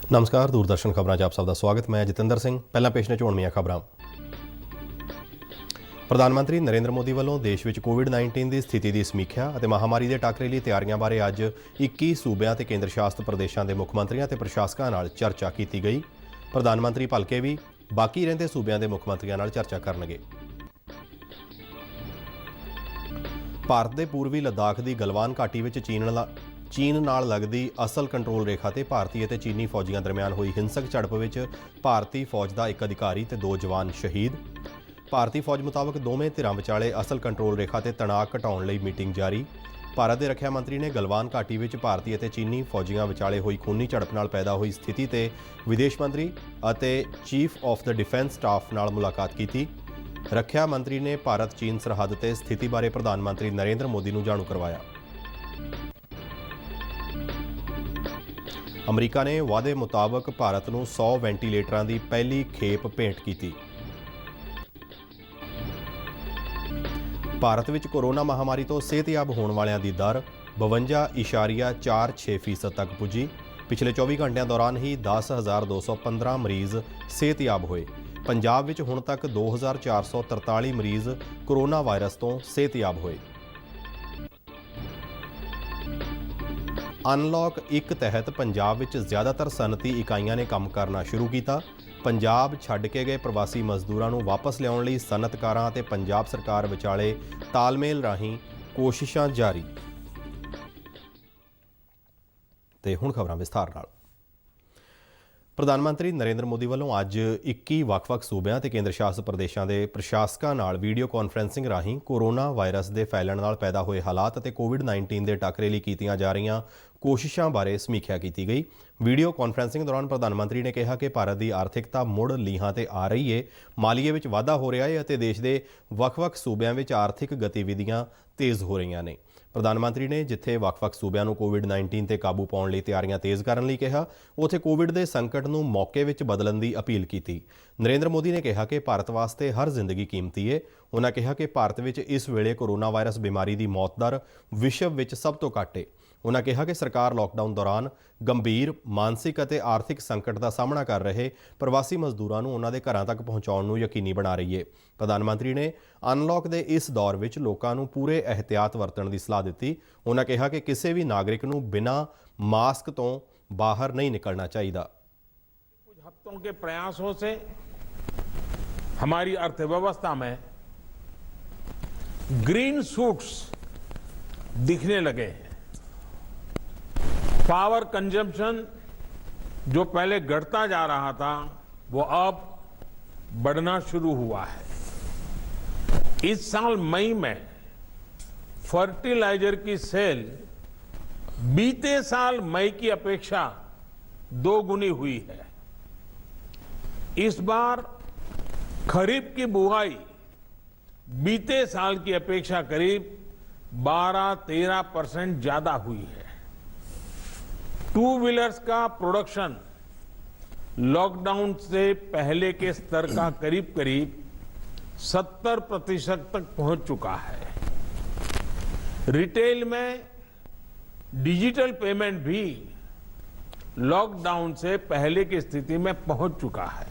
नमस्कार, दूरदर्शन खबरां 'ਚ ਆਪ ਸਭ ਦਾ ਸਵਾਗਤ। ਮੈਂ ਜਤਿੰਦਰ ਸਿੰਘ। ਪਹਿਲਾਂ ਪੇਸ਼ ਨੇ ਝੋਣਵੀਆਂ ਖਬਰਾਂ। ਪ੍ਰਧਾਨ ਮੰਤਰੀ ਨਰਿੰਦਰ ਮੋਦੀ ਵੱਲੋਂ ਦੇਸ਼ ਵਿੱਚ ਕੋਵਿਡ-19 ਦੀ ਸਥਿਤੀ ਦੀ ਸਮੀਖਿਆ ਅਤੇ ਮਹਾਮਾਰੀ ਦੇ ਟਾਕਰੇ ਲਈ ਤਿਆਰੀਆਂ ਬਾਰੇ ਅੱਜ 21 ਸੂਬਿਆਂ ਤੇ ਕੇਂਦਰ ਸ਼ਾਸਤ ਪ੍ਰਦੇਸ਼ਾਂ ਦੇ ਮੁੱਖ ਮੰਤਰੀਆਂ ਤੇ ਪ੍ਰਸ਼ਾਸਕਾਂ ਨਾਲ ਚਰਚਾ ਕੀਤੀ ਗਈ। ਪ੍ਰਧਾਨ ਮੰਤਰੀ ਭਲਕੇ ਵੀ ਬਾਕੀ ਰਹਿੰਦੇ ਸੂਬਿਆਂ ਦੇ ਮੁੱਖ ਮੰਤਰੀਆਂ ਨਾਲ ਚਰਚਾ ਕਰਨਗੇ। ਭਾਰਤ ਦੇ ਪੂਰਬੀ ਲੱਦਾਖ ਦੀ ਗਲਵਾਨ ਘਾਟੀ ਵਿੱਚ ਚੀਨ ਨਾਲ ਲੱਗਦੀ ਅਸਲ ਕੰਟਰੋਲ ਰੇਖਾ ਤੇ ਭਾਰਤੀ ਅਤੇ ਚੀਨੀ ਫੌਜੀਆਂ ਦਰਮਿਆਨ ਹੋਈ ਹਿੰਸਕ ਝੜਪ ਵਿੱਚ ਭਾਰਤੀ ਫੌਜ ਦਾ ਇੱਕ ਅਧਿਕਾਰੀ ਤੇ 2 ਜਵਾਨ ਸ਼ਹੀਦ। ਭਾਰਤੀ ਫੌਜ ਮੁਤਾਬਕ ਦੋਵੇਂ ਧਿਰਾਂ ਵਿਚਾਲੇ ਅਸਲ ਕੰਟਰੋਲ ਰੇਖਾ ਤੇ ਤਣਾਅ ਘਟਾਉਣ ਲਈ ਮੀਟਿੰਗ ਜਾਰੀ। ਭਾਰਤ ਦੇ ਰੱਖਿਆ ਮੰਤਰੀ ਨੇ ਗਲਵਾਨ ਘਾਟੀ ਵਿੱਚ ਭਾਰਤੀ ਅਤੇ ਚੀਨੀ ਫੌਜੀਆਂ ਵਿਚਾਲੇ ਹੋਈ ਖੂਨੀ ਝੜਪ ਨਾਲ ਪੈਦਾ ਹੋਈ ਸਥਿਤੀ ਤੇ ਵਿਦੇਸ਼ ਮੰਤਰੀ ਅਤੇ chief of the defence staff ਨਾਲ ਮੁਲਾਕਾਤ ਕੀਤੀ। ਰੱਖਿਆ ਮੰਤਰੀ ਨੇ ਭਾਰਤ ਚੀਨ ਸਰਹੱਦ ਤੇ ਸਥਿਤੀ ਬਾਰੇ ਪ੍ਰਧਾਨ ਮੰਤਰੀ ਨਰਿੰਦਰ ਮੋਦੀ ਨੂੰ ਜਾਣੂ ਕਰਵਾਇਆ। ਅਮਰੀਕਾ ਨੇ ਵਾਅਦੇ ਮੁਤਾਬਕ ਭਾਰਤ ਨੂੰ 100 ਵੈਂਟੀਲੇਟਰਾਂ ਦੀ ਪਹਿਲੀ ਖੇਪ ਭੇਂਟ ਕੀਤੀ। ਭਾਰਤ ਵਿੱਚ ਕੋਰੋਨਾ ਮਹਾਮਾਰੀ ਤੋਂ ਸਿਹਤਯਾਬ ਹੋਣ ਵਾਲਿਆਂ ਦੀ ਦਰ 52.46% ਤੱਕ ਪੁੱਜੀ। ਪਿਛਲੇ 24 ਘੰਟਿਆਂ ਦੌਰਾਨ ਹੀ 10,215 ਮਰੀਜ਼ ਸਿਹਤਯਾਬ ਹੋਏ। ਪੰਜਾਬ ਵਿੱਚ ਹੁਣ ਤੱਕ 2,443 ਮਰੀਜ਼ ਕੋਰੋਨਾ ਵਾਇਰਸ ਤੋਂ ਸਿਹਤਯਾਬ ਹੋਏ। ਅਨਲੌਕ 1 ਤਹਿਤ ਪੰਜਾਬ ਵਿੱਚ ਜ਼ਿਆਦਾਤਰ ਸਨਅਤੀ ਇਕਾਈਆਂ ਨੇ ਕੰਮ ਕਰਨਾ ਸ਼ੁਰੂ ਕੀਤਾ। ਪੰਜਾਬ ਛੱਡ ਕੇ ਗਏ ਪ੍ਰਵਾਸੀ ਮਜ਼ਦੂਰਾਂ ਨੂੰ ਵਾਪਸ ਲਿਆਉਣ ਲਈ ਸਨਅਤਕਾਰਾਂ ਅਤੇ ਪੰਜਾਬ ਸਰਕਾਰ ਵਿਚਾਲੇ ਤਾਲਮੇਲ ਰਾਹੀਂ ਕੋਸ਼ਿਸ਼ਾਂ ਜਾਰੀ। ਤੇ ਹੁਣ ਖਬਰਾਂ ਵਿਸਥਾਰ ਨਾਲ। ਪ੍ਰਧਾਨ ਮੰਤਰੀ ਨਰਿੰਦਰ ਮੋਦੀ ਵੱਲੋਂ ਅੱਜ 21 ਵੱਖ-ਵੱਖ ਸੂਬਿਆਂ ਤੇ ਕੇਂਦਰ ਸ਼ਾਸਤ ਪ੍ਰਦੇਸ਼ਾਂ ਦੇ ਪ੍ਰਸ਼ਾਸਕਾਂ ਨਾਲ ਵੀਡੀਓ ਕਾਨਫਰੰਸਿੰਗ ਰਾਹੀਂ ਕੋਰੋਨਾ ਵਾਇਰਸ ਦੇ ਫੈਲਣ ਨਾਲ ਪੈਦਾ ਹੋਏ ਹਾਲਾਤ ਅਤੇ ਕੋਵਿਡ-19 ਦੇ ਟਾਕਰੇ ਲਈ ਕੀਤੀਆਂ ਜਾ ਰਹੀਆਂ ਕੋਸ਼ਿਸ਼ਾਂ ਬਾਰੇ ਸਮੀਖਿਆ ਕੀਤੀ ਗਈ। ਵੀਡੀਓ ਕਾਨਫਰੰਸਿੰਗ ਦੌਰਾਨ ਪ੍ਰਧਾਨ ਮੰਤਰੀ ਨੇ ਕਿਹਾ ਕਿ ਭਾਰਤ ਦੀ ਆਰਥਿਕਤਾ ਮੁੜ ਲੀਹਾਂ ਤੇ ਆ ਰਹੀ ਹੈ, ਮਾਲੀਏ ਵਿੱਚ ਵਾਧਾ ਹੋ ਰਿਹਾ ਹੈ ਅਤੇ ਦੇਸ਼ ਦੇ ਵੱਖ-ਵੱਖ ਸੂਬਿਆਂ ਵਿੱਚ ਆਰਥਿਕ ਗਤੀਵਿਧੀਆਂ ਤੇਜ਼ ਹੋ ਰਹੀਆਂ ਨੇ। ਪ੍ਰਧਾਨ ਮੰਤਰੀ ਨੇ ਜਿੱਥੇ ਵੱਖ-ਵੱਖ ਸੂਬਿਆਂ ਨੂੰ ਕੋਵਿਡ-19 ਤੇ ਕਾਬੂ ਪਾਉਣ ਲਈ ਤਿਆਰੀਆਂ ਤੇਜ਼ ਕਰਨ ਲਈ ਕਿਹਾ, ਉੱਥੇ ਕੋਵਿਡ ਦੇ ਸੰਕਟ ਨੂੰ ਮੌਕੇ ਵਿੱਚ ਬਦਲਣ ਦੀ ਅਪੀਲ ਕੀਤੀ। ਨਰਿੰਦਰ ਮੋਦੀ ਨੇ ਕਿਹਾ ਕਿ ਭਾਰਤ ਵਾਸਤੇ ਹਰ ਜ਼ਿੰਦਗੀ ਕੀਮਤੀ ਹੈ। ਉਨ੍ਹਾਂ ਕਿਹਾ ਕਿ ਭਾਰਤ ਵਿੱਚ ਇਸ ਵੇਲੇ ਕੋਰੋਨਾ ਵਾਇਰਸ ਬਿਮਾਰੀ ਦੀ ਮੌਤ ਦਰ ਵਿਸ਼ਵ ਵਿੱਚ ਸਭ ਤੋਂ ਘੱਟ ਹੈ। ਉਨ੍ਹਾਂ ਕਿਹਾ ਕਿ ਸਰਕਾਰ ਲਾਕਡਾਊਨ ਦੌਰਾਨ ਗੰਭੀਰ ਮਾਨਸਿਕ ਅਤੇ ਆਰਥਿਕ ਸੰਕਟ ਦਾ ਸਾਹਮਣਾ ਕਰ ਰਹੇ ਪ੍ਰਵਾਸੀ ਮਜ਼ਦੂਰਾਂ ਨੂੰ ਉਨ੍ਹਾਂ ਦੇ ਘਰਾਂ ਤੱਕ ਪਹੁੰਚਾਉਣ ਨੂੰ ਯਕੀਨੀ ਬਣਾ ਰਹੀ ਹੈ। ਪ੍ਰਧਾਨ ਮੰਤਰੀ ਨੇ ਅਨਲੌਕ ਦੇ ਇਸ ਦੌਰ ਵਿੱਚ ਲੋਕਾਂ ਨੂੰ ਪੂਰੇ ਇਹਤਿਆਤ ਵਰਤਣ ਦੀ ਸਲਾਹ ਦਿੱਤੀ। ਉਨ੍ਹਾਂ ਕਿਹਾ ਕਿ ਕਿਸੇ ਵੀ ਨਾਗਰਿਕ ਨੂੰ ਬਿਨਾਂ ਮਾਸਕ ਤੋਂ ਬਾਹਰ ਨਹੀਂ ਨਿਕਲਣਾ ਚਾਹੀਦਾ। कुछ हफ्तों के प्रयासों से हमारी अर्थव्यवस्था में ग्रीन शूट्स दिखने लगे हैं। पावर कंजम्पशन जो पहले घटता जा रहा था वो अब बढ़ना शुरू हुआ है। इस साल मई में फर्टिलाइजर की सेल बीते साल मई की अपेक्षा 2 गुनी हुई है। इस बार खरीफ की बुआई बीते साल की अपेक्षा करीब 12-13% ज्यादा हुई है। 2 व्हीलर्स का प्रोडक्शन लॉकडाउन से पहले के स्तर का करीब 70% तक पहुंच चुका है। रिटेल में डिजिटल पेमेंट भी लॉकडाउन से पहले की स्थिति में पहुंच चुका है।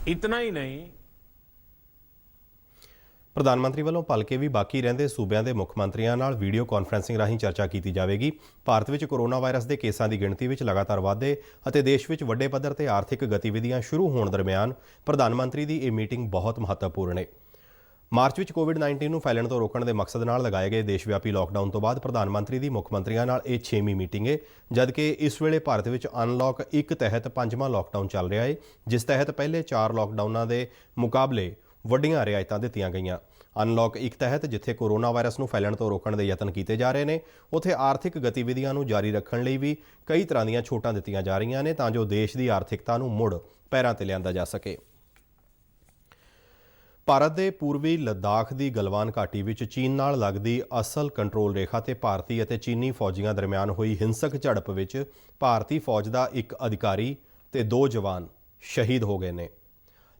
इतना ही नहीं, ਪ੍ਰਧਾਨ ਮੰਤਰੀ ਵੱਲੋਂ ਭਲਕੇ ਵੀ ਬਾਕੀ ਰਹਿੰਦੇ ਸੂਬਿਆਂ ਦੇ ਮੁੱਖ ਮੰਤਰੀਆਂ ਨਾਲ ਵੀਡੀਓ ਕਾਨਫਰੰਸਿੰਗ ਰਾਹੀਂ ਚਰਚਾ ਕੀਤੀ ਜਾਵੇਗੀ। ਭਾਰਤ ਵਿੱਚ ਕੋਰੋਨਾ ਵਾਇਰਸ ਦੇ ਕੇਸਾਂ ਦੀ ਗਿਣਤੀ ਵਿੱਚ ਲਗਾਤਾਰ ਵਾਧੇ ਅਤੇ ਦੇਸ਼ ਵਿੱਚ ਵੱਡੇ ਪੱਧਰ ਤੇ ਆਰਥਿਕ ਗਤੀਵਿਧੀਆਂ ਸ਼ੁਰੂ ਹੋਣ ਦਰਮਿਆਨ ਪ੍ਰਧਾਨ ਮੰਤਰੀ ਦੀ ਇਹ ਮੀਟਿੰਗ ਬਹੁਤ ਮਹੱਤਵਪੂਰਨ ਹੈ। ਮਾਰਚ ਵਿੱਚ ਕੋਵਿਡ-19 ਨੂੰ ਫੈਲਣ ਤੋਂ ਰੋਕਣ ਦੇ ਮਕਸਦ ਨਾਲ ਲਗਾਏ ਗਏ ਦੇਸ਼ ਵਿਆਪੀ ਲਾਕਡਾਊਨ ਤੋਂ ਬਾਅਦ ਪ੍ਰਧਾਨ ਮੰਤਰੀ ਦੀ ਮੁੱਖ ਮੰਤਰੀਆਂ ਨਾਲ ਇਹ 6ਵੀਂ ਮੀਟਿੰਗ ਹੈ, ਜਦਕਿ ਇਸ ਵੇਲੇ ਭਾਰਤ ਵਿੱਚ ਅਨਲੌਕ 1 ਤਹਿਤ 5ਵਾਂ ਲਾਕਡਾਊਨ ਚੱਲ ਰਿਹਾ ਹੈ, ਜਿਸ ਤਹਿਤ ਪਹਿਲੇ 4 ਲਾਕਡਾਊਨਾਂ ਦੇ ਮੁਕਾਬਲੇ ਵੱਡੀਆਂ ਰਿਆਇਤਾਂ ਦਿੱਤੀਆਂ ਗਈਆਂ। ਅਨਲੌਕ 1 ਤਹਿਤ ਜਿੱਥੇ ਕੋਰੋਨਾ ਵਾਇਰਸ ਨੂੰ ਫੈਲਣ ਤੋਂ ਰੋਕਣ ਦੇ ਯਤਨ ਕੀਤੇ ਜਾ ਰਹੇ ਨੇ, ਉੱਥੇ ਆਰਥਿਕ ਗਤੀਵਿਧੀਆਂ ਨੂੰ ਜਾਰੀ ਰੱਖਣ ਲਈ ਵੀ ਕਈ ਤਰ੍ਹਾਂ ਦੀਆਂ ਛੋਟਾਂ ਦਿੱਤੀਆਂ ਜਾ ਰਹੀਆਂ ਨੇ ਤਾਂ ਜੋ ਦੇਸ਼ ਦੀ ਆਰਥਿਕਤਾ ਨੂੰ ਮੁੜ ਪੈਰਾਂ ਤੇ ਲਿਆਂਦਾ ਜਾ ਸਕੇ। ਭਾਰਤ ਦੇ ਪੂਰਬੀ ਲੱਦਾਖ ਦੀ ਗਲਵਾਨ ਘਾਟੀ ਵਿੱਚ ਚੀਨ ਨਾਲ ਲੱਗਦੀ ਅਸਲ ਕੰਟਰੋਲ ਰੇਖਾ ਤੇ ਭਾਰਤੀ ਅਤੇ ਚੀਨੀ ਫੌਜੀਆਂ ਦਰਮਿਆਨ ਹੋਈ ਹਿੰਸਕ ਝੜਪ ਵਿੱਚ ਭਾਰਤੀ ਫੌਜ ਦਾ ਇੱਕ ਅਧਿਕਾਰੀ ਤੇ 2 ਜਵਾਨ ਸ਼ਹੀਦ ਹੋ ਗਏ ਨੇ।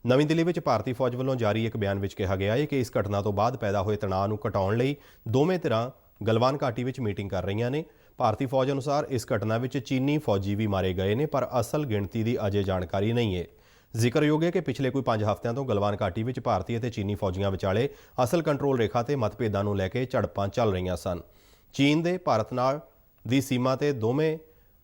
ਨਵੀਂ ਦਿੱਲੀ ਵਿੱਚ ਭਾਰਤੀ ਫੌਜ ਵੱਲੋਂ ਜਾਰੀ ਇੱਕ ਬਿਆਨ ਵਿੱਚ ਕਿਹਾ ਗਿਆ ਹੈ ਕਿ ਇਸ ਘਟਨਾ ਤੋਂ ਬਾਅਦ ਪੈਦਾ ਹੋਏ ਤਣਾਅ ਨੂੰ ਘਟਾਉਣ ਲਈ ਦੋਵੇਂ ਧਿਰਾਂ ਗਲਵਾਨ ਘਾਟੀ ਵਿੱਚ ਮੀਟਿੰਗ ਕਰ ਰਹੀਆਂ ਨੇ। ਭਾਰਤੀ ਫੌਜ ਅਨੁਸਾਰ ਇਸ ਘਟਨਾ ਵਿੱਚ ਚੀਨੀ ਫੌਜੀ ਵੀ ਮਾਰੇ ਗਏ ਨੇ, ਪਰ ਅਸਲ ਗਿਣਤੀ ਦੀ ਅਜੇ ਜਾਣਕਾਰੀ ਨਹੀਂ ਹੈ। ਜ਼ਿਕਰਯੋਗ ਹੈ ਕਿ ਪਿਛਲੇ ਕੋਈ 5 ਹਫ਼ਤਿਆਂ ਤੋਂ ਗਲਵਾਨ ਘਾਟੀ ਵਿੱਚ ਭਾਰਤੀ ਅਤੇ ਚੀਨੀ ਫੌਜੀਆਂ ਵਿਚਾਲੇ ਅਸਲ ਕੰਟਰੋਲ ਰੇਖਾ ਤੇ ਮਤਭੇਦਾਂ ਨੂੰ ਲੈ ਕੇ ਝੜਪਾਂ ਚੱਲ ਰਹੀਆਂ ਸਨ। ਚੀਨ ਦੇ ਭਾਰਤ ਨਾਲ ਦੀ ਸੀਮਾ ਤੇ ਦੋਵੇਂ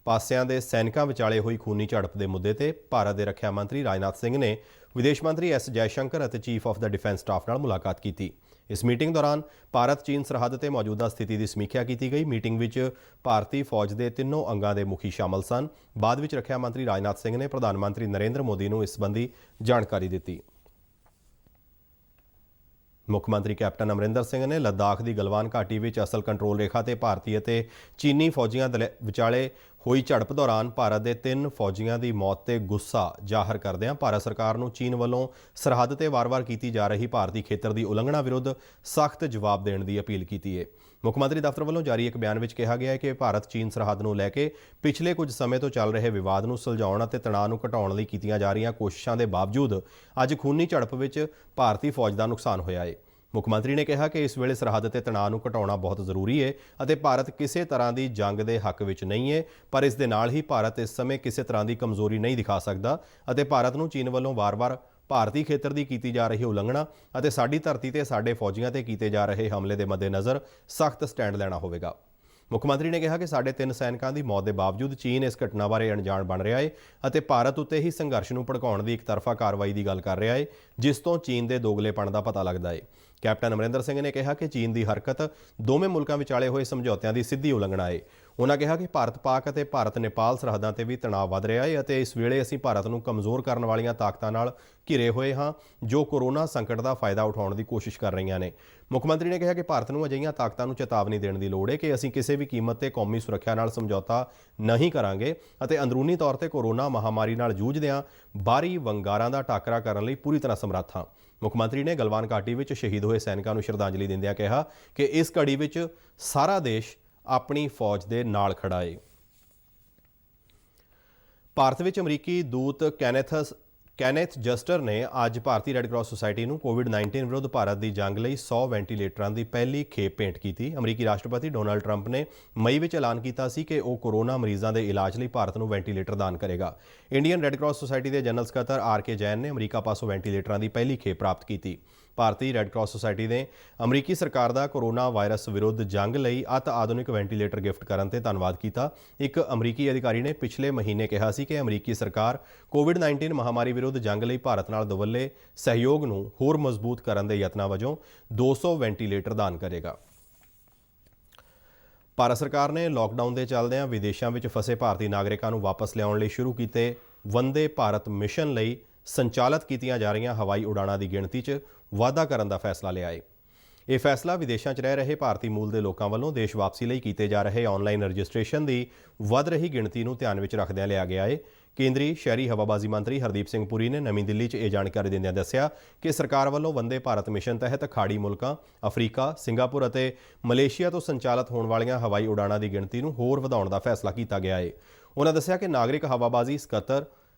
ਪਾਸਿਆਂ ਦੇ ਸੈਨਿਕਾਂ ਵਿਚਾਲੇ ਹੋਈ ਖੂਨੀ ਝੜਪ ਦੇ ਮੁੱਦੇ ਤੇ ਭਾਰਤ ਦੇ ਰੱਖਿਆ ਮੰਤਰੀ ਰਾਜਨਾਥ ਸਿੰਘ ਨੇ ਵਿਦੇਸ਼ ਮੰਤਰੀ ਐਸ ਜੈਸ਼ੰਕਰ ਅਤੇ chief of the defence staff ਨਾਲ ਮੁਲਾਕਾਤ ਕੀਤੀ। ਇਸ ਮੀਟਿੰਗ ਦੌਰਾਨ ਭਾਰਤ ਚੀਨ ਸਰਹੱਦ ਤੇ ਮੌਜੂਦਾ ਸਥਿਤੀ ਦੀ ਸਮੀਖਿਆ ਕੀਤੀ ਗਈ। ਮੀਟਿੰਗ ਵਿੱਚ ਭਾਰਤੀ ਫੌਜ ਦੇ ਤਿੰਨੋਂ ਅੰਗਾਂ ਦੇ ਮੁਖੀ ਸ਼ਾਮਲ ਸਨ। ਬਾਅਦ ਵਿੱਚ ਰੱਖਿਆ ਮੰਤਰੀ ਰਾਜਨਾਥ ਸਿੰਘ ਨੇ ਪ੍ਰਧਾਨ ਮੰਤਰੀ ਨਰਿੰਦਰ ਮੋਦੀ ਨੂੰ ਇਸ ਸੰਬੰਧੀ ਜਾਣਕਾਰੀ ਦਿੱਤੀ। ਮੁੱਖ ਮੰਤਰੀ ਕੈਪਟਨ ਅਮਰਿੰਦਰ ਸਿੰਘ ਨੇ ਲੱਦਾਖ ਦੀ ਗਲਵਾਨ ਘਾਟੀ ਵਿੱਚ ਅਸਲ ਕੰਟਰੋਲ ਰੇਖਾ ਤੇ ਭਾਰਤੀ ਅਤੇ ਚੀਨੀ ਫੌਜੀਆਂ ਵਿਚਾਲੇ ਹੋਈ ਝੜਪ ਦੌਰਾਨ ਭਾਰਤ ਦੇ 3 ਫੌਜੀਆਂ ਦੀ ਮੌਤ ਤੇ ਗੁੱਸਾ ਜ਼ਾਹਰ ਕਰਦਿਆਂ ਭਾਰਤ ਸਰਕਾਰ ਨੂੰ ਚੀਨ ਵੱਲੋਂ ਸਰਹੱਦ ਤੇ ਵਾਰ-ਵਾਰ ਕੀਤੀ ਜਾ ਰਹੀ ਭਾਰਤੀ ਖੇਤਰ ਦੀ ਉਲੰਘਣਾ ਵਿਰੁੱਧ ਸਖਤ ਜਵਾਬ ਦੇਣ ਦੀ ਅਪੀਲ ਕੀਤੀ ਹੈ। ਮੁੱਖ ਮੰਤਰੀ ਦਫ਼ਤਰ ਵੱਲੋਂ ਜਾਰੀ ਇੱਕ ਬਿਆਨ ਵਿੱਚ ਕਿਹਾ ਗਿਆ ਹੈ ਕਿ ਭਾਰਤ ਚੀਨ ਸਰਹੱਦ ਨੂੰ ਲੈ ਕੇ ਪਿਛਲੇ ਕੁਝ ਸਮੇਂ ਤੋਂ ਚੱਲ ਰਹੇ ਵਿਵਾਦ ਨੂੰ ਸੁਲਝਾਉਣ ਅਤੇ ਤਣਾਅ ਨੂੰ ਘਟਾਉਣ ਲਈ ਕੀਤੀਆਂ ਜਾ ਰਹੀਆਂ ਕੋਸ਼ਿਸ਼ਾਂ ਦੇ ਬਾਵਜੂਦ ਅੱਜ ਖੂਨੀ ਝੜਪ ਵਿੱਚ ਭਾਰਤੀ ਫੌਜ ਦਾ ਨੁਕਸਾਨ ਹੋਇਆ ਹੈ। ਮੁੱਖ ਮੰਤਰੀ ਨੇ ਕਿਹਾ ਕਿ ਇਸ ਵੇਲੇ ਸਰਹੱਦ ਤੇ ਤਣਾਅ ਨੂੰ ਘਟਾਉਣਾ ਬਹੁਤ ਜ਼ਰੂਰੀ ਹੈ ਅਤੇ ਭਾਰਤ ਕਿਸੇ ਤਰ੍ਹਾਂ ਦੀ ਜੰਗ ਦੇ ਹੱਕ ਵਿੱਚ ਨਹੀਂ ਹੈ, ਪਰ ਇਸ ਦੇ ਨਾਲ ਹੀ ਭਾਰਤ ਇਸ ਸਮੇਂ ਕਿਸੇ ਤਰ੍ਹਾਂ ਦੀ ਕਮਜ਼ੋਰੀ ਨਹੀਂ ਦਿਖਾ ਸਕਦਾ ਅਤੇ ਭਾਰਤ ਨੂੰ ਚੀਨ ਵੱਲੋਂ ਵਾਰ-ਵਾਰ ਭਾਰਤੀ ਖੇਤਰ ਦੀ ਕੀਤੀ ਜਾ ਰਹੀ ਉਲੰਘਣਾ ਅਤੇ ਸਾਡੀ ਧਰਤੀ ਤੇ ਸਾਡੇ ਫੌਜੀਆਂ ਤੇ ਕੀਤੇ ਜਾ ਰਹੇ ਹਮਲੇ ਦੇ ਮੱਦੇਨਜ਼ਰ ਸਖਤ ਸਟੈਂਡ ਲੈਣਾ ਹੋਵੇਗਾ। ਮੁੱਖ ਮੰਤਰੀ ਨੇ ਕਿਹਾ ਕਿ ਸਾਡੇ 3 ਸੈਨਿਕਾਂ ਦੀ ਮੌਤ ਦੇ ਬਾਵਜੂਦ ਚੀਨ ਇਸ ਘਟਨਾ ਬਾਰੇ ਅਣਜਾਣ ਬਣ ਰਿਹਾ ਹੈ ਅਤੇ ਭਾਰਤ ਉੱਤੇ ਹੀ ਸੰਘਰਸ਼ ਨੂੰ ਭੜਕਾਉਣ ਦੀ ਇੱਕਤਰਫਾ ਕਾਰਵਾਈ ਦੀ ਗੱਲ ਕਰ ਰਿਹਾ ਹੈ, ਜਿਸ ਤੋਂ ਚੀਨ ਦੇ ਦੋਗਲੇਪਣ ਦਾ ਪਤਾ ਲੱਗਦਾ ਹੈ। ਕੈਪਟਨ ਅਮਰਿੰਦਰ ਸਿੰਘ ਨੇ ਕਿਹਾ ਕਿ ਚੀਨ ਦੀ ਹਰਕਤ ਦੋਵੇਂ ਮੁਲਕਾਂ ਵਿਚਾਲੇ ਹੋਏ ਸਮਝੌਤਿਆਂ ਦੀ ਸਿੱਧੀ ਉਲੰਘਣਾ ਹੈ। ਉਨ੍ਹਾਂ ਕਿਹਾ ਕਿ ਭਾਰਤ-ਪਾਕ ਅਤੇ ਭਾਰਤ-ਨੇਪਾਲ ਸਰਹੱਦਾਂ ਤੇ ਵੀ ਤਣਾਅ ਵਧ ਰਿਹਾ ਹੈ ਅਤੇ ਇਸ ਵੇਲੇ ਅਸੀਂ ਭਾਰਤ ਨੂੰ ਕਮਜ਼ੋਰ ਕਰਨ ਵਾਲੀਆਂ ਤਾਕਤਾਂ ਨਾਲ ਘਿਰੇ ਹੋਏ ਹਾਂ ਜੋ ਕੋਰੋਨਾ ਸੰਕਟ ਦਾ ਫਾਇਦਾ ਉਠਾਉਣ ਦੀ ਕੋਸ਼ਿਸ਼ ਕਰ ਰਹੀਆਂ ਨੇ। ਮੁੱਖ ਮੰਤਰੀ ਨੇ ਕਿਹਾ ਕਿ ਭਾਰਤ ਨੂੰ ਅਜਿਹੀਆਂ ਤਾਕਤਾਂ ਨੂੰ ਚੇਤਾਵਨੀ ਦੇਣ ਦੀ ਲੋੜ ਹੈ ਕਿ ਅਸੀਂ ਕਿਸੇ ਵੀ ਕੀਮਤ ਤੇ ਕੌਮੀ ਸੁਰੱਖਿਆ ਨਾਲ ਸਮਝੌਤਾ ਨਹੀਂ ਕਰਾਂਗੇ ਅਤੇ ਅੰਦਰੂਨੀ ਤੌਰ ਤੇ ਕੋਰੋਨਾ ਮਹਾਮਾਰੀ ਨਾਲ ਜੂਝਦਿਆਂ ਬਾਹਰੀ ਵੰਗਾਰਾਂ ਦਾ ਟਾਕਰਾ ਕਰਨ ਲਈ ਪੂਰੀ ਤਰ੍ਹਾਂ ਸਮਰੱਥ ਹਾਂ। ਮੁੱਖ ਮੰਤਰੀ ਨੇ ਗਲਵਾਨ ਘਾਟੀ ਵਿੱਚ ਸ਼ਹੀਦ ਹੋਏ ਸੈਨਿਕਾਂ ਨੂੰ ਸ਼ਰਧਾਂਜਲੀ ਦਿੰਦਿਆਂ ਕਿਹਾ ਕਿ ਇਸ ਘੜੀ ਵਿੱਚ ਸਾਰਾ ਦੇਸ਼ ਆਪਣੀ ਫੌਜ ਦੇ ਨਾਲ ਖੜਾ ਹੈ। ਭਾਰਤ ਵਿੱਚ ਅਮਰੀਕੀ ਦੂਤ ਕੈਨੇਥ ਜਸਟਰ ਨੇ ਅੱਜ ਭਾਰਤੀ ਰੈੱਡ ਕਰਾਸ ਸੁਸਾਇਟੀ ਨੂੰ ਕੋਵਿਡ-19 ਵਿਰੁੱਧ ਭਾਰਤ ਦੀ ਜੰਗ ਲਈ 100 ਵੈਂਟੀਲੇਟਰਾਂ ਦੀ ਪਹਿਲੀ ਖੇਪ ਭੇਂਟ ਕੀਤੀ। ਅਮਰੀਕੀ ਰਾਸ਼ਟਰਪਤੀ ਡੋਨਾਲਡ ਟਰੰਪ ਨੇ ਮਈ ਵਿੱਚ ਐਲਾਨ ਕੀਤਾ ਸੀ ਕਿ ਉਹ ਕੋਰੋਨਾ ਮਰੀਜ਼ਾਂ ਦੇ ਇਲਾਜ ਲਈ ਭਾਰਤ ਨੂੰ ਵੈਂਟੀਲੇਟਰ ਦਾਨ ਕਰੇਗਾ। ਇੰਡੀਅਨ ਰੈੱਡ ਕਰਾਸ ਸੁਸਾਇਟੀ ਦੇ ਜਨਰਲ ਸਕੱਤਰ ਆਰ.ਕੇ. ਜੈਨ ਨੇ ਅਮਰੀਕਾ ਪਾਸੋਂ ਵੈਂਟੀਲੇਟਰਾਂ ਦੀ ਪਹਿਲੀ ਖੇਪ ਪ੍ਰਾਪਤ ਕੀਤੀ। ਭਾਰਤੀ ਰੈੱਡ ਕਰਾਸ ਸੁਸਾਇਟੀ ਨੇ ਅਮਰੀਕੀ ਸਰਕਾਰ ਦਾ ਕੋਰੋਨਾ ਵਾਇਰਸ ਵਿਰੁੱਧ ਜੰਗ ਲਈ ਅਤ ਆਧੁਨਿਕ ਵੈਂਟੀਲੇਟਰ ਗਿਫਟ ਕਰਨ ਤੇ ਧੰਨਵਾਦ ਕੀਤਾ। ਇੱਕ ਅਮਰੀਕੀ ਅਧਿਕਾਰੀ ਨੇ ਪਿਛਲੇ ਮਹੀਨੇ ਕਿਹਾ ਸੀ ਕਿ ਅਮਰੀਕੀ ਸਰਕਾਰ ਕੋਵਿਡ-19 ਮਹਾਮਾਰੀ ਵਿਰੁੱਧ ਜੰਗ ਲਈ ਭਾਰਤ ਨਾਲ ਦੁਵੱਲੇ ਸਹਿਯੋਗ ਨੂੰ ਹੋਰ ਮਜ਼ਬੂਤ ਕਰਨ ਦੇ ਯਤਨਾਂ ਵਜੋਂ 200 ਵੈਂਟੀਲੇਟਰ ਦਾਨ ਕਰੇਗਾ। ਭਾਰਤ ਸਰਕਾਰ ਨੇ ਲਾਕਡਾਊਨ ਦੇ ਚੱਲਦਿਆਂ ਵਿਦੇਸ਼ਾਂ ਵਿੱਚ ਫਸੇ ਭਾਰਤੀ ਨਾਗਰਿਕਾਂ ਨੂੰ ਵਾਪਸ ਲਿਆਉਣ ਲਈ ਸ਼ੁਰੂ ਕੀਤੇ ਵੰਦੇ ਭਾਰਤ ਮਿਸ਼ਨ ਲਈ ਸੰਚਾਲਿਤ ਕੀਤੀਆਂ ਜਾ ਰਹੀਆਂ ਹਵਾਈ ਉਡਾਣਾਂ ਦੀ ਗਿਣਤੀ 'ਚ ਵਾਧਾ ਕਰਨ ਦਾ ਫੈਸਲਾ ਲਿਆ ਹੈ। ਇਹ ਫੈਸਲਾ ਵਿਦੇਸ਼ਾਂ 'ਚ ਰਹਿ ਰਹੇ ਭਾਰਤੀ ਮੂਲ ਦੇ ਲੋਕਾਂ ਵੱਲੋਂ ਦੇਸ਼ ਵਾਪਸੀ ਲਈ ਕੀਤੇ ਜਾ ਰਹੇ ਆਨਲਾਈਨ ਰਜਿਸਟ੍ਰੇਸ਼ਨ ਦੀ ਵੱਧ ਰਹੀ ਗਿਣਤੀ ਨੂੰ ਧਿਆਨ ਵਿੱਚ ਰੱਖਦਿਆਂ ਲਿਆ ਗਿਆ ਹੈ। ਕੇਂਦਰੀ ਸ਼ਹਿਰੀ ਹਵਾਬਾਜ਼ੀ ਮੰਤਰੀ ਹਰਦੀਪ ਸਿੰਘ ਪੁਰੀ ਨੇ ਨਵੀਂ ਦਿੱਲੀ 'ਚ ਇਹ ਜਾਣਕਾਰੀ ਦਿੰਦਿਆਂ ਦੱਸਿਆ ਕਿ ਸਰਕਾਰ ਵੱਲੋਂ ਵੰਦੇ ਭਾਰਤ ਮਿਸ਼ਨ ਤਹਿਤ ਖਾੜੀ ਮੁਲਕਾਂ, ਅਫਰੀਕਾ, ਸਿੰਗਾਪੁਰ ਅਤੇ ਮਲੇਸ਼ੀਆ ਤੋਂ ਸੰਚਾਲਿਤ ਹੋਣ ਵਾਲੀਆਂ ਹਵਾਈ ਉਡਾਣਾਂ ਦੀ ਗਿਣਤੀ ਨੂੰ ਹੋਰ ਵਧਾਉਣ ਦਾ ਫੈਸਲਾ ਕੀਤਾ ਗਿਆ ਹੈ। ਉਨ੍ਹਾਂ ਦੱਸਿਆ ਕਿ ਨਾਗਰਿਕ ਹਵਾਬਾਜ਼ੀ ਸਕੱਤਰ,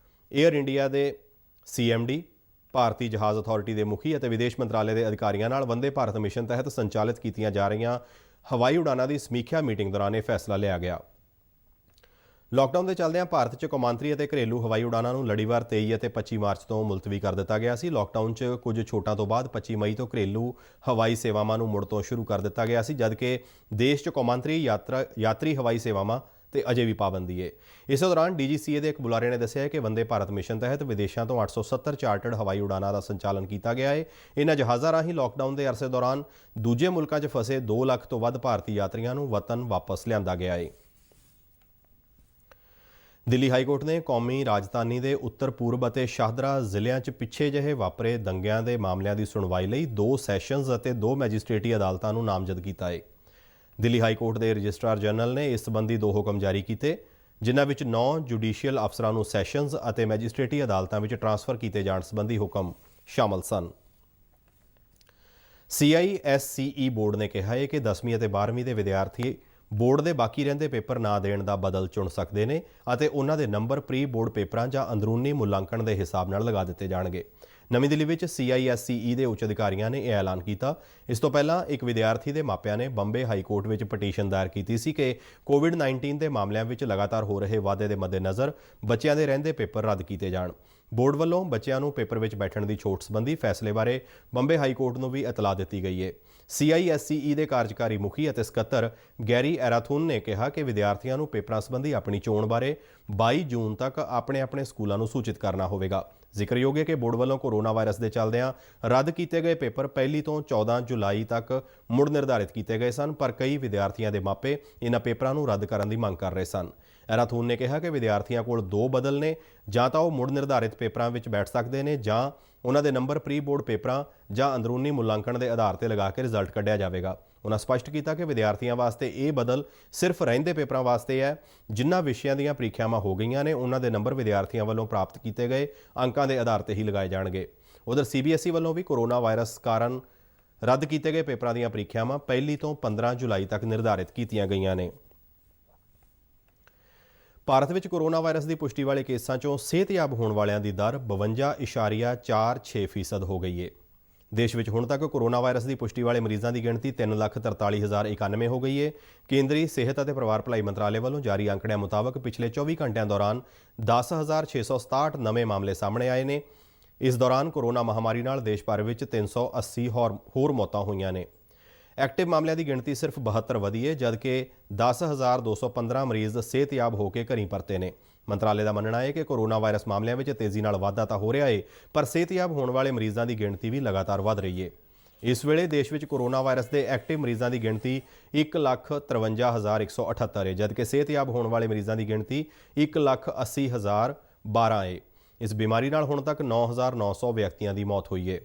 ਏਅਰ ਇੰਡੀਆ ਦੇ CMD, ਭਾਰਤੀ ਜਹਾਜ਼ ਅਥਾਰਟੀ ਦੇ ਮੁਖੀ ਅਤੇ ਵਿਦੇਸ਼ ਮੰਤਰਾਲੇ ਦੇ ਅਧਿਕਾਰੀਆਂ ਨਾਲ ਵੰਦੇ ਭਾਰਤ ਮਿਸ਼ਨ ਤਹਿਤ ਸੰਚਾਲਿਤ ਕੀਤੀਆਂ ਜਾ ਰਹੀਆਂ ਹਵਾਈ ਉਡਾਣਾਂ ਦੀ ਸਮੀਖਿਆ ਮੀਟਿੰਗ ਦੌਰਾਨ ਇਹ ਫੈਸਲਾ ਲਿਆ ਗਿਆ। ਲਾਕਡਾਊਨ ਦੇ ਚੱਲਦਿਆਂ ਭਾਰਤ 'ਚ ਕੌਮਾਂਤਰੀ ਅਤੇ ਘਰੇਲੂ ਹਵਾਈ ਉਡਾਣਾਂ ਨੂੰ ਲੜੀਵਾਰ 23 ਅਤੇ 25 ਮਾਰਚ ਤੋਂ ਮੁਲਤਵੀ ਕਰ ਦਿੱਤਾ ਗਿਆ ਸੀ। ਲਾਕਡਾਊਨ 'ਚ ਕੁਝ ਛੋਟਾਂ ਤੋਂ ਬਾਅਦ 25 ਮਈ ਤੋਂ ਘਰੇਲੂ ਹਵਾਈ ਸੇਵਾਵਾਂ ਨੂੰ ਮੁੜ ਤੋਂ ਸ਼ੁਰੂ ਕਰ ਦਿੱਤਾ ਗਿਆ ਸੀ, ਜਦਕਿ ਦੇਸ਼ 'ਚ ਕੌਮਾਂਤਰੀ ਯਾਤਰੀ ਹਵਾਈ ਸੇਵਾਵਾਂ ਤੇ ਅਜੇ ਵੀ ਪਾਬੰਦੀ ਹੈ। ਇਸੇ ਦੌਰਾਨ DGCA ਦੇ ਇੱਕ ਬੁਲਾਰੇ ਨੇ ਦੱਸਿਆ ਕਿ ਵੰਦੇ ਭਾਰਤ ਮਿਸ਼ਨ ਤਹਿਤ ਵਿਦੇਸ਼ਾਂ ਤੋਂ 870 ਚਾਰਟਰਡ ਹਵਾਈ ਉਡਾਣਾਂ ਦਾ ਸੰਚਾਲਨ ਕੀਤਾ ਗਿਆ ਹੈ। ਇਹਨਾਂ ਜਹਾਜ਼ਾਂ ਰਾਹੀਂ ਲਾਕਡਾਊਨ ਦੇ ਅਰਸੇ ਦੌਰਾਨ ਦੂਜੇ ਮੁਲਕਾਂ 'ਚ ਫਸੇ 2 ਲੱਖ ਤੋਂ ਵੱਧ ਭਾਰਤੀ ਯਾਤਰੀਆਂ ਨੂੰ ਵਤਨ ਵਾਪਸ ਲਿਆਂਦਾ ਗਿਆ ਹੈ। ਦਿੱਲੀ ਹਾਈਕੋਰਟ ਨੇ ਕੌਮੀ ਰਾਜਧਾਨੀ ਦੇ ਉੱਤਰ ਪੂਰਬ ਅਤੇ ਸ਼ਾਹਦਰਾ ਜ਼ਿਲ੍ਹਿਆਂ 'ਚ ਪਿੱਛੇ ਜਿਹੇ ਵਾਪਰੇ ਦੰਗਿਆਂ ਦੇ ਮਾਮਲਿਆਂ ਦੀ ਸੁਣਵਾਈ ਲਈ 2 ਸੈਸ਼ਨਜ਼ ਅਤੇ 2 ਮੈਜਿਸਟ੍ਰੇਟੀ ਅਦਾਲਤਾਂ ਨੂੰ ਨਾਮਜ਼ਦ ਕੀਤਾ ਹੈ। ਦਿੱਲੀ ਹਾਈਕੋਰਟ ਦੇ ਰਜਿਸਟਰਾਰ ਜਨਰਲ ਨੇ ਇਸ ਸੰਬੰਧੀ 2 ਹੁਕਮ ਜਾਰੀ ਕੀਤੇ, ਜਿਨ੍ਹਾਂ ਵਿੱਚ 9 ਜੁਡੀਸ਼ੀਅਲ ਅਫਸਰਾਂ ਨੂੰ ਸੈਸ਼ਨਜ਼ ਅਤੇ ਮੈਜਿਸਟ੍ਰੇਟੀ ਅਦਾਲਤਾਂ ਵਿੱਚ ਟਰਾਂਸਫਰ ਕੀਤੇ ਜਾਣ ਸੰਬੰਧੀ ਹੁਕਮ ਸ਼ਾਮਲ ਸਨ। CISCE ਬੋਰਡ ਨੇ ਕਿਹਾ ਹੈ ਕਿ 10ਵੀਂ ਅਤੇ 12ਵੀਂ ਦੇ ਵਿਦਿਆਰਥੀ ਬੋਰਡ ਦੇ ਬਾਕੀ ਰਹਿੰਦੇ ਪੇਪਰ ਨਾ ਦੇਣ ਦਾ ਬਦਲ ਚੁਣ ਸਕਦੇ ਨੇ ਅਤੇ ਉਹਨਾਂ ਦੇ ਨੰਬਰ ਪ੍ਰੀ ਬੋਰਡ ਪੇਪਰਾਂ ਜਾਂ ਅੰਦਰੂਨੀ ਮੁਲਾਂਕਣ ਦੇ ਹਿਸਾਬ ਨਾਲ ਲਗਾ ਦਿੱਤੇ ਜਾਣਗੇ। ਨਵੀਂ ਦਿੱਲੀ ਵਿੱਚ CISCE ਦੇ ਉੱਚ ਅਧਿਕਾਰੀਆਂ ਨੇ ਇਹ ਐਲਾਨ ਕੀਤਾ। ਇਸ ਤੋਂ ਪਹਿਲਾਂ ਇੱਕ ਵਿਦਿਆਰਥੀ ਦੇ ਮਾਪਿਆਂ ਨੇ ਬੰਬੇ ਹਾਈ ਕੋਰਟ ਵਿੱਚ ਪਟੀਸ਼ਨ ਦਾਇਰ ਕੀਤੀ ਸੀ ਕਿ ਕੋਵਿਡ-19 ਦੇ ਮਾਮਲਿਆਂ ਵਿੱਚ ਲਗਾਤਾਰ ਹੋ ਰਹੇ ਵਾਧੇ ਦੇ ਮੱਦੇਨਜ਼ਰ ਬੱਚਿਆਂ ਦੇ ਰਹਿੰਦੇ ਪੇਪਰ ਰੱਦ ਕੀਤੇ ਜਾਣ। ਬੋਰਡ ਵੱਲੋਂ ਬੱਚਿਆਂ ਨੂੰ ਪੇਪਰ ਵਿੱਚ ਬੈਠਣ ਦੀ ਛੋਟ ਸੰਬੰਧੀ ਫੈਸਲੇ ਬਾਰੇ ਬੰਬੇ ਹਾਈ ਕੋਰਟ ਨੂੰ ਵੀ ਇਤਲਾਹ ਦਿੱਤੀ ਗਈ ਹੈ। CISCE ਦੇ ਕਾਰਜਕਾਰੀ ਮੁਖੀ ਅਤੇ ਸਕੱਤਰ ਗੈਰੀ ਐਰਾਥੂਨ ਨੇ ਕਿਹਾ ਕਿ ਵਿਦਿਆਰਥੀਆਂ ਨੂੰ ਪੇਪਰਾਂ ਸੰਬੰਧੀ ਆਪਣੀ ਚੋਣ ਬਾਰੇ 22 ਜੂਨ ਤੱਕ ਆਪਣੇ ਸਕੂਲਾਂ ਨੂੰ ਸੂਚਿਤ ਕਰਨਾ ਹੋਵੇਗਾ। ਜ਼ਿਕਰਯੋਗ ਹੈ ਕਿ ਬੋਰਡ ਵੱਲੋਂ ਕੋਰੋਨਾ ਵਾਇਰਸ ਦੇ ਚੱਲਦਿਆਂ ਰੱਦ ਕੀਤੇ ਗਏ ਪੇਪਰ 1 ਤੋਂ 14 ਜੁਲਾਈ ਤੱਕ ਮੁੜ ਨਿਰਧਾਰਿਤ ਕੀਤੇ ਗਏ ਸਨ, ਪਰ ਕਈ ਵਿਦਿਆਰਥੀਆਂ ਦੇ ਮਾਪੇ ਇਹਨਾਂ ਪੇਪਰਾਂ ਨੂੰ ਰੱਦ ਕਰਨ ਦੀ ਮੰਗ ਕਰ ਰਹੇ ਸਨ। ਐਰਾਥੂਨ ਨੇ ਕਿਹਾ ਕਿ ਵਿਦਿਆਰਥੀਆਂ ਕੋਲ ਦੋ ਬਦਲ ਨੇ, ਜਾਂ ਤਾਂ ਉਹ ਮੁੜ ਨਿਰਧਾਰਿਤ ਪੇਪਰਾਂ ਵਿੱਚ ਬੈਠ ਸਕਦੇ ਨੇ ਜਾਂ ਉਹਨਾਂ ਦੇ ਨੰਬਰ ਪ੍ਰੀ ਬੋਰਡ ਪੇਪਰਾਂ ਜਾਂ ਅੰਦਰੂਨੀ ਮੁਲਾਂਕਣ ਦੇ ਆਧਾਰ ਤੇ ਲਗਾ ਕੇ ਰਿਜ਼ਲਟ ਕੱਢਿਆ ਜਾਵੇਗਾ। ਉਹਨਾਂ ਸਪਸ਼ਟ ਕੀਤਾ ਕਿ ਵਿਦਿਆਰਥੀਆਂ ਵਾਸਤੇ ਇਹ ਬਦਲ ਸਿਰਫ ਰਹਿੰਦੇ ਪੇਪਰਾਂ ਵਾਸਤੇ ਹੈ। ਜਿਨ੍ਹਾਂ ਵਿਸ਼ਿਆਂ ਦੀਆਂ ਪ੍ਰੀਖਿਆਵਾਂ ਹੋ ਗਈਆਂ ਨੇ ਉਹਨਾਂ ਦੇ ਨੰਬਰ ਵਿਦਿਆਰਥੀਆਂ ਵੱਲੋਂ ਪ੍ਰਾਪਤ ਕੀਤੇ ਗਏ ਅੰਕਾਂ ਦੇ ਆਧਾਰ ਤੇ ਹੀ ਲਗਾਏ ਜਾਣਗੇ। ਉਧਰ CBSE ਵੱਲੋਂ ਵੀ ਕੋਰੋਨਾ ਵਾਇਰਸ ਕਾਰਨ ਰੱਦ ਕੀਤੇ ਗਏ ਪੇਪਰਾਂ ਦੀਆਂ ਪ੍ਰੀਖਿਆਵਾਂ 1 ਤੋਂ 15 ਜੁਲਾਈ ਤੱਕ ਨਿਰਧਾਰਿਤ ਕੀਤੀਆਂ ਗਈਆਂ ਨੇ। ਭਾਰਤ ਵਿੱਚ ਕੋਰੋਨਾ ਵਾਇਰਸ ਦੀ ਪੁਸ਼ਟੀ ਵਾਲੇ ਕੇਸਾਂ 'ਚੋਂ ਸਿਹਤਯਾਬ ਹੋਣ ਵਾਲਿਆਂ ਦੀ ਦਰ 52.46% ਹੋ ਗਈ ਹੈ। ਦੇਸ਼ ਵਿੱਚ ਹੁਣ ਤੱਕ ਕੋਰੋਨਾ ਵਾਇਰਸ ਦੀ ਪੁਸ਼ਟੀ ਵਾਲੇ ਮਰੀਜ਼ਾਂ ਦੀ ਗਿਣਤੀ 3,43,091 ਹੋ ਗਈ ਹੈ। ਕੇਂਦਰੀ ਸਿਹਤ ਅਤੇ ਪਰਿਵਾਰ ਭਲਾਈ ਮੰਤਰਾਲੇ ਵੱਲੋਂ ਜਾਰੀ ਅੰਕੜਿਆਂ ਮੁਤਾਬਕ ਪਿਛਲੇ 24 ਘੰਟਿਆਂ ਦੌਰਾਨ 10,667 ਨਵੇਂ ਮਾਮਲੇ ਸਾਹਮਣੇ ਆਏ ਨੇ। ਇਸ ਦੌਰਾਨ ਕੋਰੋਨਾ ਮਹਾਮਾਰੀ ਨਾਲ ਦੇਸ਼ ਭਰ ਵਿੱਚ 380 ਹੋਰ ਮੌਤਾਂ ਹੋਈਆਂ ਨੇ। ਐਕਟਿਵ ਮਾਮਲਿਆਂ ਦੀ ਗਿਣਤੀ ਸਿਰਫ 72 ਵਧੀ ਹੈ, ਜਦਕਿ 10,215 ਮਰੀਜ਼ ਸਿਹਤਯਾਬ ਹੋ ਕੇ ਘਰੀਂ ਪਰਤੇ ਨੇ। ਮੰਤਰਾਲੇ ਦਾ ਮੰਨਣਾ ਹੈ ਕਿ ਕੋਰੋਨਾ ਵਾਇਰਸ ਮਾਮਲਿਆਂ ਵਿੱਚ ਤੇਜ਼ੀ ਨਾਲ ਵਾਧਾ ਤਾਂ ਹੋ ਰਿਹਾ ਹੈ, ਪਰ ਸਿਹਤਯਾਬ ਹੋਣ ਵਾਲੇ ਮਰੀਜ਼ਾਂ ਦੀ ਗਿਣਤੀ ਵੀ ਲਗਾਤਾਰ ਵਧ ਰਹੀ ਹੈ। ਇਸ ਵੇਲੇ ਦੇਸ਼ ਵਿੱਚ ਕੋਰੋਨਾ ਵਾਇਰਸ ਦੇ ਐਕਟਿਵ ਮਰੀਜ਼ਾਂ ਦੀ ਗਿਣਤੀ 1,53,178 ਹੈ, ਜਦਕਿ ਸਿਹਤਯਾਬ ਹੋਣ ਵਾਲੇ ਮਰੀਜ਼ਾਂ ਦੀ ਗਿਣਤੀ 1,80,012 ਹੈ। ਇਸ ਬਿਮਾਰੀ ਨਾਲ ਹੁਣ ਤੱਕ 9,900 ਵਿਅਕਤੀਆਂ ਦੀ ਮੌਤ ਹੋਈ ਹੈ।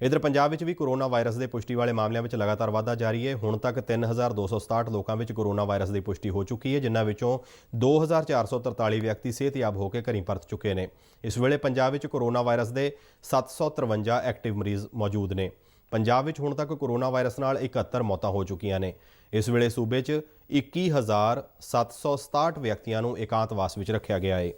इधर पंजाब में भी कोरोना वायरस के पुष्टि वाले मामलों में लगातार वाधा जारी है। हुण तक 3,267 लोगों में कोरोना वायरस की पुष्टि हो चुकी है, जिन्हां विचों 2,443 व्यक्ति सेहतयाब होकर घरीं परत चुके हैं। इस वेले पंजाब में कोरोना वायरस के 753 एक्टिव मरीज मौजूद ने। पंजाब में हुण तक कोरोना वायरस नाल 71 मौतां हो चुकियां ने। इस वेले सूबे 21,767 व्यक्तियों को एकांतवास में रखा गया है।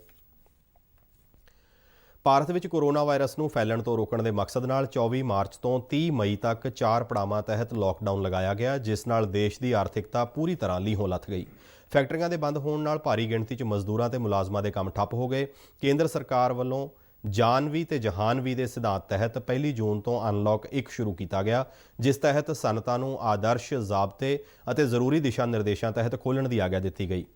ਭਾਰਤ ਵਿੱਚ ਕੋਰੋਨਾ ਵਾਇਰਸ ਨੂੰ ਫੈਲਣ ਤੋਂ ਰੋਕਣ ਦੇ ਮਕਸਦ ਨਾਲ 24 ਮਾਰਚ ਤੋਂ 30 ਮਈ ਤੱਕ 4 ਪੜਾਵਾਂ ਤਹਿਤ ਲੋਕਡਾਊਨ ਲਗਾਇਆ ਗਿਆ, ਜਿਸ ਨਾਲ ਦੇਸ਼ ਦੀ ਆਰਥਿਕਤਾ ਪੂਰੀ ਤਰ੍ਹਾਂ ਲੀਹੋਂ ਲੱਥ ਗਈ। ਫੈਕਟਰੀਆਂ ਦੇ ਬੰਦ ਹੋਣ ਨਾਲ ਭਾਰੀ ਗਿਣਤੀ 'ਚ ਮਜ਼ਦੂਰਾਂ ਤੇ ਮੁਲਾਜ਼ਮਾਂ ਦੇ ਕੰਮ ਠੱਪ ਹੋ ਗਏ। ਕੇਂਦਰ ਸਰਕਾਰ ਵੱਲੋਂ ਜਾਨਵੀ ਤੇ ਜਹਾਨਵੀ ਦੇ ਸਿਧਾਂਤ ਤਹਿਤ 1 ਜੂਨ ਤੋਂ ਅਨਲੌਕ 1 ਸ਼ੁਰੂ ਕੀਤਾ ਗਿਆ, ਜਿਸ ਤਹਿਤ ਸਨਅਤਾਂ ਨੂੰ ਆਦਰਸ਼ ਜ਼ਾਬਤੇ ਅਤੇ ਜ਼ਰੂਰੀ ਦਿਸ਼ਾ ਨਿਰਦੇਸ਼ਾਂ ਤਹਿਤ ਖੋਲ੍ਹਣ ਦੀ ਆਗਿਆ ਦਿੱਤੀ ਗਈ।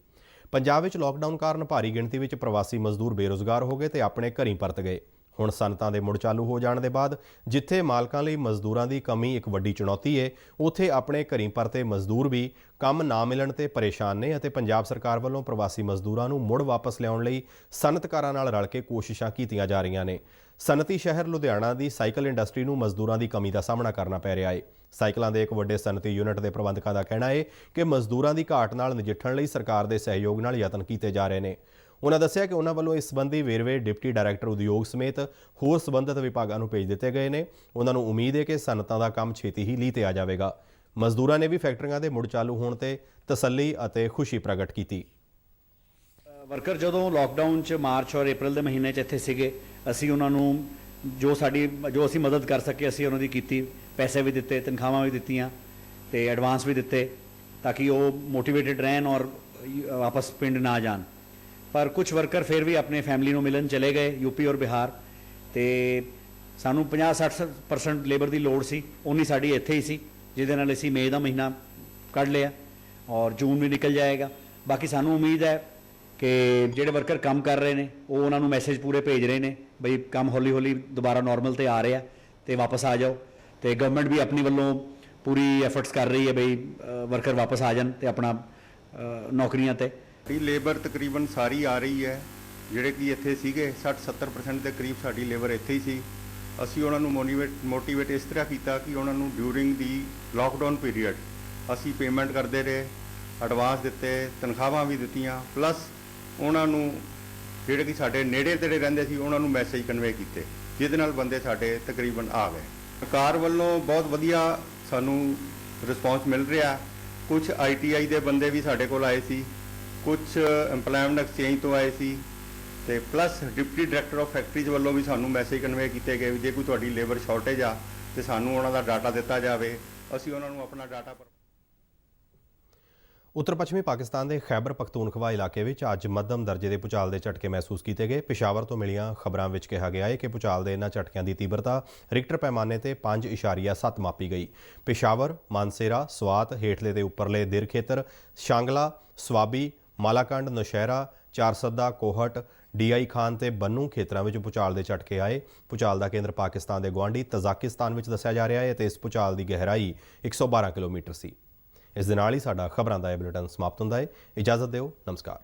ਪੰਜਾਬ ਵਿੱਚ ਲੋਕਡਾਊਨ ਕਾਰਨ ਭਾਰੀ ਗਿਣਤੀ ਵਿੱਚ ਪ੍ਰਵਾਸੀ ਮਜ਼ਦੂਰ ਬੇਰੁਜ਼ਗਾਰ ਹੋ ਗਏ ਤੇ ਆਪਣੇ ਘਰੀਂ ਪਰਤ ਗਏ। ਹੁਣ ਸਨਅਤਾਂ ਦੇ ਮੁੜ ਚਾਲੂ ਹੋ ਜਾਣ ਦੇ ਬਾਅਦ ਜਿੱਥੇ ਮਾਲਕਾਂ ਲਈ ਮਜ਼ਦੂਰਾਂ ਦੀ ਕਮੀ ਇੱਕ ਵੱਡੀ ਚੁਣੌਤੀ ਹੈ, ਉੱਥੇ ਆਪਣੇ ਘਰੀਂ ਪਰਤੇ ਮਜ਼ਦੂਰ ਵੀ ਕੰਮ ਨਾ ਮਿਲਣ ਤੇ ਪਰੇਸ਼ਾਨ ਨੇ ਅਤੇ ਪੰਜਾਬ ਸਰਕਾਰ ਵੱਲੋਂ ਪ੍ਰਵਾਸੀ ਮਜ਼ਦੂਰਾਂ ਨੂੰ ਮੁੜ ਵਾਪਸ ਲਿਆਉਣ ਲਈ ਸਨਅਤਕਾਰਾਂ ਨਾਲ ਰਲ ਕੇ ਕੋਸ਼ਿਸ਼ਾਂ ਕੀਤੀਆਂ ਜਾ ਰਹੀਆਂ ਨੇ। ਸਨਅਤੀ ਸ਼ਹਿਰ ਲੁਧਿਆਣਾ ਦੀ ਸਾਈਕਲ ਇੰਡਸਟਰੀ ਨੂੰ ਮਜ਼ਦੂਰਾਂ ਦੀ ਕਮੀ ਦਾ ਸਾਹਮਣਾ ਕਰਨਾ ਪੈ ਰਿਹਾ ਹੈ। ਸਾਈਕਲਾਂ ਦੇ ਇੱਕ ਵੱਡੇ ਸਨਅਤੀ ਯੂਨਿਟ ਦੇ ਪ੍ਰਬੰਧਕਾਂ ਦਾ ਕਹਿਣਾ ਹੈ ਕਿ ਮਜ਼ਦੂਰਾਂ ਦੀ ਘਾਟ ਨਾਲ ਨਜਿੱਠਣ ਲਈ ਸਰਕਾਰ ਦੇ ਸਹਿਯੋਗ ਨਾਲ ਯਤਨ ਕੀਤੇ ਜਾ ਰਹੇ ਨੇ। ਉਹਨਾਂ ਦੱਸਿਆ ਕਿ ਉਹਨਾਂ ਵੱਲੋਂ ਇਸ ਸੰਬੰਧੀ ਵੇਰਵੇ ਡਿਪਟੀ ਡਾਇਰੈਕਟਰ ਉਦਯੋਗ ਸਮੇਤ ਹੋਰ ਸੰਬੰਧਿਤ ਵਿਭਾਗਾਂ ਨੂੰ ਭੇਜ ਦਿੱਤੇ ਗਏ ਨੇ। ਉਹਨਾਂ ਨੂੰ ਉਮੀਦ ਹੈ ਕਿ ਸਨਅਤਾਂ ਦਾ ਕੰਮ ਛੇਤੀ ਹੀ ਲੀਹ ਤੇ ਆ ਜਾਵੇਗਾ। ਮਜ਼ਦੂਰਾਂ ਨੇ ਵੀ ਫੈਕਟਰੀਆਂ ਦੇ ਮੁੜ ਚਾਲੂ ਹੋਣ ਤੇ ਤਸੱਲੀ ਅਤੇ ਖੁਸ਼ੀ ਪ੍ਰਗਟ ਕੀਤੀ। ਵਰਕਰ ਜਦੋਂ ਲੋਕਡਾਊਨ 'ਚ ਮਾਰਚ ਔਰ ਅਪ੍ਰੈਲ ਦੇ ਮਹੀਨੇ 'ਚ ਇੱਥੇ ਸੀਗੇ, ਅਸੀਂ ਉਹਨਾਂ ਨੂੰ ਜੋ ਅਸੀਂ ਮਦਦ ਕਰ ਸਕੇ ਅਸੀਂ ਉਹਨਾਂ ਦੀ ਕੀਤੀ। ਪੈਸੇ ਵੀ ਦਿੱਤੇ, ਤਨਖਾਹਾਂ ਵੀ ਦਿੱਤੀਆਂ ਤੇ ਐਡਵਾਂਸ ਵੀ ਦਿੱਤੇ ਤਾਂ ਕਿ ਉਹ ਮੋਟੀਵੇਟਡ ਰਹਿਣ ਔਰ ਵਾਪਸ ਪਿੰਡ ਨਾ ਜਾਣ। ਪਰ ਕੁਝ ਵਰਕਰ ਫਿਰ ਵੀ ਆਪਣੇ ਫੈਮਿਲੀ ਨੂੰ ਮਿਲਣ ਚਲੇ ਗਏ ਯੂਪੀ ਔਰ ਬਿਹਾਰ, ਤੇ ਸਾਨੂੰ 50-60% ਲੇਬਰ ਦੀ ਲੋੜ ਸੀ, ਉਨੀ ਸਾਡੀ ਇੱਥੇ ਹੀ ਸੀ, ਜਿਹਦੇ ਨਾਲ ਅਸੀਂ ਮਈ ਦਾ ਮਹੀਨਾ ਕੱਢ ਲਿਆ ਔਰ ਜੂਨ ਵੀ ਨਿਕਲ ਜਾਏਗਾ। ਬਾਕੀ ਸਾਨੂੰ ਉਮੀਦ ਹੈ ਕਿ ਜਿਹੜੇ ਵਰਕਰ ਕੰਮ ਕਰ ਰਹੇ ਨੇ ਉਹ ਉਹਨਾਂ ਨੂੰ ਮੈਸੇਜ ਪੂਰੇ ਭੇਜ ਰਹੇ ਨੇ ਬਈ ਕੰਮ ਹੌਲੀ ਹੌਲੀ ਦੁਬਾਰਾ ਨਾਰਮਲ ਤੇ ਆ ਰਿਹਾ ਤੇ ਵਾਪਸ ਆ ਜਾਓ। ਤੇ ਗਵਰਨਮੈਂਟ ਵੀ ਆਪਣੀ ਵੱਲੋਂ ਪੂਰੀ ਐਫਰਟਸ ਕਰ ਰਹੀ ਹੈ ਬਈ ਵਰਕਰ ਵਾਪਸ ਆ ਜਾਣ ਤੇ ਆਪਣਾ ਨੌਕਰੀਆਂ ਤੇ। ਲੇਬਰ ਤਕਰੀਬਨ ਸਾਰੀ ਆ ਰਹੀ ਹੈ, ਜਿਹੜੇ ਕਿ ਇੱਥੇ ਸੀਗੇ 60-70% ਦੇ ਕਰੀਬ ਸਾਡੀ ਲੇਬਰ ਇੱਥੇ ਹੀ ਸੀ। ਅਸੀਂ ਉਹਨਾਂ ਨੂੰ ਮੋਟੀਵੇਟ ਇਸ ਤਰ੍ਹਾਂ ਕੀਤਾ ਕਿ ਉਹਨਾਂ ਨੂੰ ਡਿਊਰਿੰਗ ਦੀ ਲਾਕਡਾਊਨ ਪੀਰੀਅਡ ਅਸੀਂ ਪੇਮੈਂਟ ਕਰਦੇ ਰਹੇ, ਐਡਵਾਂਸ ਦਿੱਤੇ, ਤਨਖਾਹਾਂ ਵੀ ਦਿੱਤੀਆਂ, ਪਲੱਸ ਉਹਨਾਂ ਨੂੰ ਜਿਹੜੇ ਕਿ ਸਾਡੇ ਨੇੜੇ ਤੇੜੇ ਰਹਿੰਦੇ ਸੀ ਉਹਨਾਂ ਨੂੰ ਮੈਸੇਜ ਕਨਵੇ ਕੀਤੇ, ਜਿਹਦੇ ਨਾਲ ਬੰਦੇ ਸਾਡੇ ਤਕਰੀਬਨ ਆ ਗਏ। ਸਰਕਾਰ ਵੱਲੋਂ ਬਹੁਤ ਵਧੀਆ ਸਾਨੂੰ ਰਿਸਪੌਂਸ ਮਿਲ ਰਿਹਾ। ਕੁਝ ITI ਦੇ ਬੰਦੇ ਵੀ ਸਾਡੇ ਕੋਲ ਆਏ ਸੀ, ਕੁਝ ਐਮਪਲਾਇਮੈਂਟ ਐਕਸਚੇਂਜ ਤੋਂ ਆਏ ਸੀ, ਤੇ plus deputy director of factories ਵੱਲੋਂ ਵੀ ਸਾਨੂੰ ਮੈਸੇਜ ਕਨਵੇ ਕੀਤੇ ਗਏ ਵੀ ਜੇ ਕੋਈ ਤੁਹਾਡੀ ਲੇਬਰ ਸ਼ਾਰਟੇਜ ਆ ਤੇ ਸਾਨੂੰ ਉਹਨਾਂ ਦਾ ਡਾਟਾ ਦਿੱਤਾ ਜਾਵੇ, ਅਸੀਂ ਉਹਨਾਂ ਨੂੰ ਆਪਣਾ ਡਾਟਾ ਉੱਤਰ ਪੱਛਮੀ ਪਾਕਿਸਤਾਨ ਦੇ ਖੈਬਰ ਪਖਤੂਨਖਵਾ ਇਲਾਕੇ ਵਿੱਚ ਅੱਜ ਮੱਧਮ ਦਰਜੇ ਦੇ ਭੂਚਾਲ ਦੇ ਝਟਕੇ ਮਹਿਸੂਸ ਕੀਤੇ ਗਏ। ਪਿਸ਼ਾਵਰ ਤੋਂ ਮਿਲੀਆਂ ਖਬਰਾਂ ਵਿੱਚ ਕਿਹਾ ਗਿਆ ਹੈ ਕਿ ਭੂਚਾਲ ਦੇ ਇਹਨਾਂ ਝਟਕਿਆਂ ਦੀ ਤੀਬਰਤਾ ਰਿਕਟਰ ਪੈਮਾਨੇ ਤੇ 5.7 ਮਾਪੀ ਗਈ। ਪਿਸ਼ਾਵਰ, ਮਾਨਸੇਰਾ, ਸਵਾਤ, ਹੇਠਲੇ ਤੇ ਉੱਪਰਲੇ ਦਿਰ ਖੇਤਰ, ਸ਼ਾਂਗਲਾ, ਸਵਾਬੀ, ਮਾਲਾਕੰਡ, ਨੌਸ਼ਹਿਰਾ, ਚਾਰਸੱਦਾ, ਕੋਹਟ, ਡੀਆਈ ਖਾਨ ਤੇ ਬੰਨੂ ਖੇਤਰਾਂ ਵਿੱਚ ਭੂਚਾਲ ਦੇ ਝਟਕੇ ਆਏ। ਭੂਚਾਲ ਦਾ ਕੇਂਦਰ ਪਾਕਿਸਤਾਨ ਦੇ ਗੁਆਂਢੀ ਤਜ਼ਾਕਿਸਤਾਨ ਵਿੱਚ ਦੱਸਿਆ ਜਾ ਰਿਹਾ ਹੈ ਤੇ ਇਸ ਭੂਚਾਲ ਦੀ ਗਹਿਰਾਈ 112 ਕਿਲੋਮੀਟਰ ਸੀ। ਇਸ ਦੇ ਨਾਲ ਹੀ ਸਾਡਾ ਖਬਰਾਂ ਦਾ ਇਹ ਬੁਲੇਟਿਨ ਸਮਾਪਤ ਹੁੰਦਾ ਹੈ। ਇਜਾਜ਼ਤ ਦਿਓ। ਨਮਸਕਾਰ।